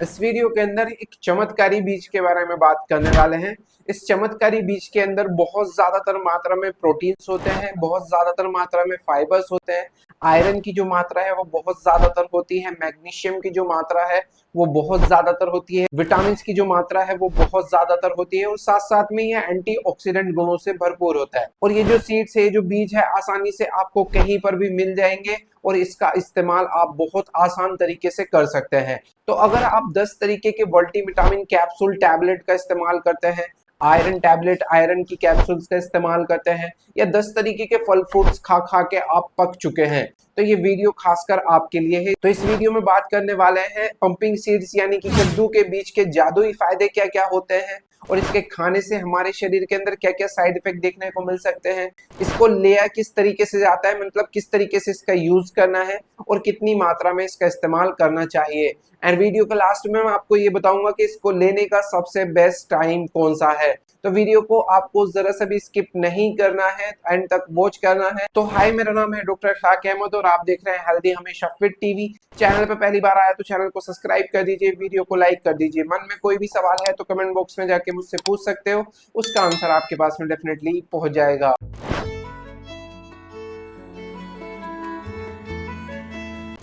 इस वीडियो के अंदर एक चमत्कारी बीज के बारे में बात करने वाले हैं। इस चमत्कारी बीज के अंदर बहुत ज्यादातर मात्रा में प्रोटीन्स होते हैं, बहुत ज्यादातर मात्रा में फाइबर्स होते हैं, आयरन की जो मात्रा है वो बहुत ज्यादातर होती है, मैग्नीशियम की जो मात्रा है वो बहुत ज्यादातर होती है, विटामिन की जो मात्रा है वो बहुत ज्यादातर होती है और साथ साथ में ये एंटीऑक्सीडेंट गुणों से भरपूर होता है। और ये जो सीड्स है, जो बीज है, आसानी से आपको कहीं पर भी मिल जाएंगे और इसका इस्तेमाल आप बहुत आसान तरीके से कर सकते हैं। तो अगर आप 10 तरीके के मल्टीविटामिन कैप्सूल टैबलेट का इस्तेमाल करते हैं, आयरन टैबलेट, आयरन की कैप्सूल्स का इस्तेमाल करते हैं, या 10 तरीके के फल फ्रूट्स खा खा के आप पक चुके हैं, तो ये वीडियो खासकर आपके लिए है। तो इस वीडियो में बात करने वाले हैं पंपिंग सीड्स यानी कि कद्दू के बीज के जादुई फायदे क्या क्या होते हैं और इसके खाने से हमारे शरीर के अंदर क्या क्या साइड इफेक्ट देखने को मिल सकते हैं, इसको लिया किस तरीके से जाता है, मतलब किस तरीके से इसका यूज करना है और कितनी मात्रा में इसका इस्तेमाल करना चाहिए। एंड वीडियो के लास्ट में मैं आपको ये बताऊंगा कि इसको लेने का सबसे बेस्ट टाइम कौन सा है। तो वीडियो को आपको जरा सा भी स्किप नहीं करना है, एंड तक वॉच करना है। तो हाय, मेरा नाम है डॉक्टर इशफाक अहमद और आप देख रहे हैं हेल्दी हमेशा फिट टीवी। चैनल पे पहली बार आया तो चैनल को सब्सक्राइब कर दीजिए, वीडियो को लाइक कर दीजिए। मन में कोई भी सवाल है तो कमेंट बॉक्स में जाके मुझसे पूछ सकते हो, उसका आंसर आपके पास में डेफिनेटली पहुंच जाएगा।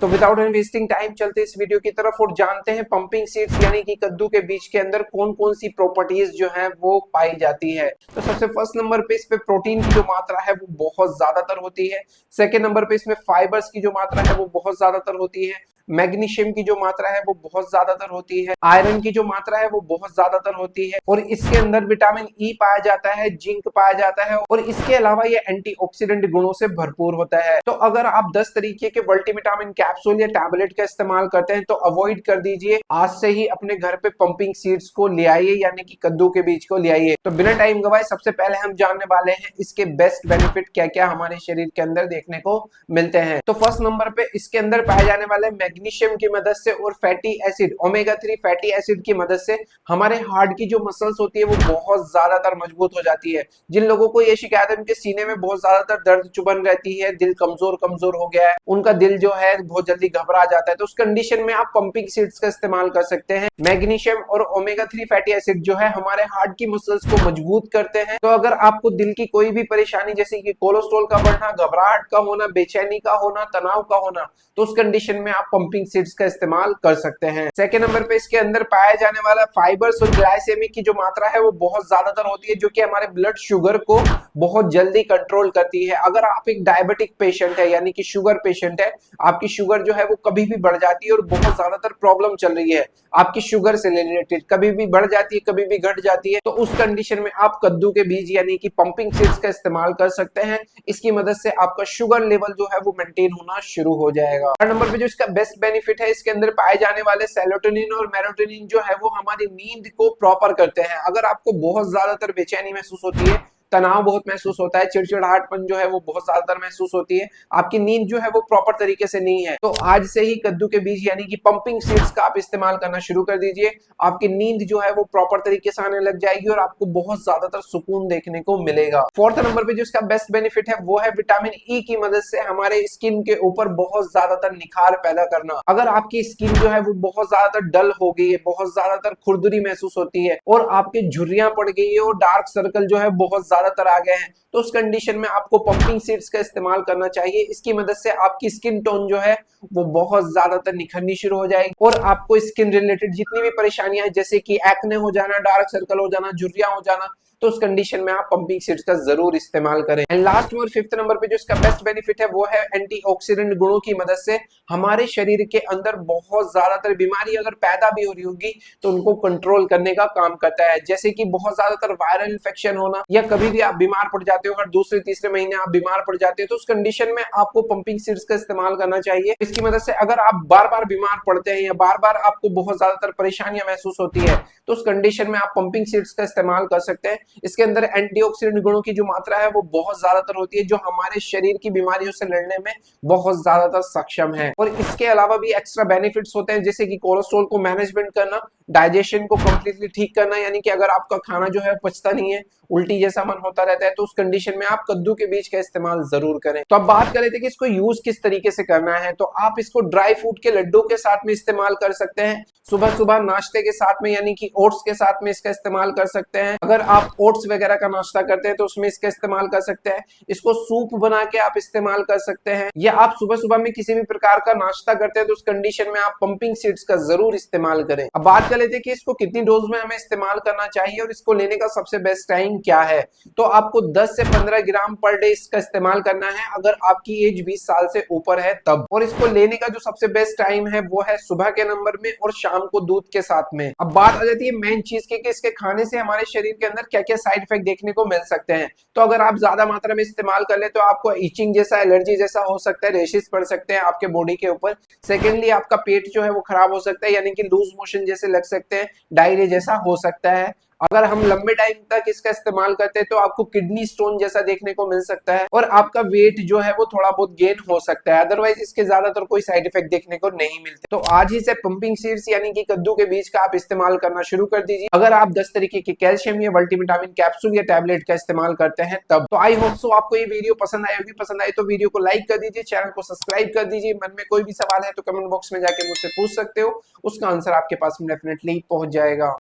तो विदाउट एनी वेस्टिंग टाइम चलते इस वीडियो की तरफ और जानते हैं पंपिंग सीड्स यानी कि कद्दू के बीज के अंदर कौन कौन सी प्रॉपर्टीज जो है वो पाई जाती है। तो सबसे फर्स्ट नंबर पे इस पे प्रोटीन की जो मात्रा है वो बहुत ज्यादातर होती है। सेकेंड नंबर पे इसमें फाइबर्स की जो मात्रा है वो बहुत ज्यादातर होती है। मैग्नीशियम की जो मात्रा है वो बहुत ज्यादातर होती है। आयरन की जो मात्रा है वो बहुत ज्यादातर होती है और इसके अंदर विटामिन ई पाया जाता है, जिंक पाया जाता है और इसके अलावा ये एंटीऑक्सीडेंट गुणों से भरपूर होता है। तो अगर आप 10 तरीके के मल्टीविटामिन कैप्सूल या टैबलेट का इस्तेमाल करते हैं तो अवॉइड कर दीजिए, आज से ही अपने घर पे पंपिंग सीड्स को ले आइए यानी कि कद्दू के बीज को ले आइए। तो बिना टाइम गवाए सबसे पहले हम जानने वाले हैं इसके बेस्ट बेनिफिट क्या क्या हमारे शरीर के अंदर देखने को मिलते हैं। तो फर्स्ट नंबर पे इसके अंदर पाए जाने वाले मैग्नीशियम की मदद से और fatty acid, omega 3 fatty acid की मदद से हमारे हार्ट की जो मसल्स होती है वो बहुत ज्यादातर मजबूत हो जाती है। जिन लोगों को ये शिकायत है उनके सीने में बहुत ज्यादातर दर्द चुभन रहती है, दिल कमजोर कमजोर हो गया है, उनका दिल जो है बहुत जल्दी घबरा जाता है, तो उस कंडीशन में आप पंपिंग सीड्स का इस्तेमाल कर सकते हैं। मैग्नीशियम और ओमेगा 3 फैटी एसिड जो है हमारे हार्ट की मसल्स को मजबूत करते हैं। तो अगर आपको दिल की कोई भी परेशानी जैसे कि कोलेस्ट्रॉल का बढ़ना, घबराहट का होना, बेचैनी का होना, तनाव का होना, तो उस कंडीशन में आप पंपिंग सीड्स का इस्तेमाल कर सकते हैं। सेकेंड नंबर पे इसके अंदर पाया जाने वाला फाइबर्स और ग्लाइसेमिक की जो मात्रा है वो बहुत ज्यादातर होती है, जो कि हमारे ब्लड शुगर को बहुत जल्दी कंट्रोल करती है। अगर आप एक डायबिटिक पेशेंट है यानी कि शुगर पेशेंट है, आपकी शुगर जो है वो कभी भी बढ़ जाती है और बहुत ज्यादातर प्रॉब्लम चल रही है आपकी शुगर से रिलेटेड, कभी भी बढ़ जाती है कभी भी घट जाती है, तो उस कंडीशन में आप कद्दू के बीज यानी कि पंपिंग सीड्स का इस्तेमाल कर सकते हैं। इसकी मदद से आपका शुगर लेवल जो है वो मेंटेन होना शुरू हो जाएगा। थर्ड नंबर पे जो इसका बेस्ट बेनिफिट है, इसके अंदर पाए जाने वाले सेरोटोनिन और मेलाटोनिन जो है वो हमारी नींद को प्रॉपर करते हैं। अगर आपको बहुत ज्यादातर बेचैनी महसूस होती है, तनाव बहुत महसूस होता है, चिड़चिड़ाहटपन जो है वो बहुत ज्यादातर महसूस होती है, आपकी नींद जो है वो प्रॉपर तरीके से नहीं है, तो आज से ही कद्दू के बीज यानी कि पंपिंग सीड्स का आप इस्तेमाल करना शुरू कर दीजिए। आपकी नींद जो है वो प्रॉपर तरीके से आने लग जाएगी और आपको बहुत ज्यादातर सुकून देखने को मिलेगा। फोर्थ नंबर पे जो इसका बेस्ट बेनिफिट है वो है विटामिन ई की मदद से हमारे स्किन के ऊपर बहुत ज्यादातर निखार पैदा करना। अगर आपकी स्किन जो है वो बहुत ज्यादातर डल हो गई है, बहुत ज्यादातर खुरदुरी महसूस होती है और आपके झुर्रियां पड़ गई है और डार्क सर्कल जो है बहुत ज्यादातर आ गए हैं, तो उस कंडीशन में आपको पंपिंग सीड्स का इस्तेमाल करना चाहिए। इसकी मदद से आपकी स्किन टोन जो है वो बहुत ज्यादातर निखरनी शुरू हो जाएगी और आपको स्किन रिलेटेड जितनी भी परेशानियां जैसे कि एक्ने हो जाना, डार्क सर्कल हो जाना, झुर्रियां हो जाना, तो उस कंडीशन में आप पंपिंग सीड्स का जरूर इस्तेमाल करें। एंड लास्ट में और फिफ्थ नंबर पे जो इसका बेस्ट बेनिफिट है वो है एंटीऑक्सीडेंट गुणों की मदद से हमारे शरीर के अंदर बहुत ज्यादातर बीमारी अगर पैदा भी हो रही होगी तो उनको कंट्रोल करने का काम करता है। जैसे कि बहुत ज्यादातर वायरल इन्फेक्शन होना या कभी भी आप बीमार पड़ जाते हो, हर दूसरे तीसरे महीने आप बीमार पड़ जाते हो, तो उस कंडीशन में आपको पंपिंग सीड्स का इस्तेमाल करना चाहिए। इसकी मदद से अगर आप बार बार बीमार पड़ते हैं या बार बार आपको बहुत ज्यादातर परेशानियां महसूस होती है, तो उस कंडीशन में आप पंपिंग सीड्स का इस्तेमाल कर सकते हैं। इसके अंदर एंटीऑक्सीडेंट गुणों की जो मात्रा है वो बहुत ज्यादातर होती है, जो हमारे शरीर की बीमारियों से लड़ने में बहुत ज्यादातर सक्षम है। और इसके अलावा भी एक्स्ट्रा बेनिफिट्स होते हैं, जैसे कि कोलेस्ट्रॉल को मैनेजमेंट करना, डाइजेशन को कंप्लीटली ठीक करना, यानी कि अगर आपका खाना जो है पचता नहीं है, उल्टी जैसा मन होता रहता है, तो उस कंडीशन में आप कद्दू के बीज का इस्तेमाल जरूर करें। तो अब बात कर लेते हैं कि इसको यूज किस तरीके से करना है। तो आप इसको ड्राई फ्रूट के लड्डू के साथ में इस्तेमाल कर सकते हैं, सुबह सुबह नाश्ते के साथ में, यानी कि ओट्स के साथ में इसका इस्तेमाल कर सकते हैं। अगर आप ओट्स वगैरह का नाश्ता करते हैं तो उसमें इसका इस्तेमाल कर सकते हैं। इसको सूप बना के आप इस्तेमाल कर सकते हैं, या आप सुबह सुबह में किसी भी प्रकार का नाश्ता करते हैं तो उस कंडीशन में आप पंपिंग सीड्स का जरूर इस्तेमाल करें। अब बात कर लेते हैं कि इसको कितनी डोज में हमें इस्तेमाल करना चाहिए और इसको लेने का सबसे बेस्ट टाइम क्या है। तो आपको 10 से 15 ग्राम पर डे इसका इस्तेमाल करना है अगर आपकी एज 20 साल से ऊपर है तब। और इसको लेने का जो सबसे बेस्ट टाइम है वो है सुबह के नंबर में और शाम को दूध के साथ में। अब बात आ जाती है मेन चीज की कि इसके खाने से हमारे शरीर के अंदर क्या क्या साइड इफेक्ट देखने को मिल सकते हैं। तो अगर आप ज्यादा मात्रा में इस्तेमाल कर ले तो आपको इचिंग जैसा, एलर्जी जैसा हो सकता है, रेशेस पड़ सकते हैं आपके बॉडी के ऊपर। सेकेंडली आपका पेट जो है वो खराब हो सकता है, यानी कि लूज मोशन जैसे लग सकते हैं, डायरिया जैसा हो सकता है। अगर हम लंबे टाइम तक इसका इस्तेमाल करते हैं तो आपको किडनी स्टोन जैसा देखने को मिल सकता है और आपका वेट जो है वो थोड़ा बहुत गेन हो सकता है। अदरवाइज इसके ज्यादातर कोई साइड इफेक्ट देखने को नहीं मिलते। तो आज ही से पंपिंग सीड्स यानी कि कद्दू के बीज का आप इस्तेमाल करना शुरू कर दीजिए अगर आप 10 तरीके के कैल्शियम या मल्टीविटामिन कैप्सूल या टैबलेट का इस्तेमाल करते हैं तब। तो आई होप सो आपको ये वीडियो पसंद आई होगी। पसंद आई तो वीडियो को लाइक कर दीजिए, चैनल को सब्सक्राइब कर दीजिए। मन में कोई भी सवाल है तो कमेंट बॉक्स में जाके मुझसे पूछ सकते हो, उसका आंसर आपके पास में डेफिनेटली पहुंच जाएगा।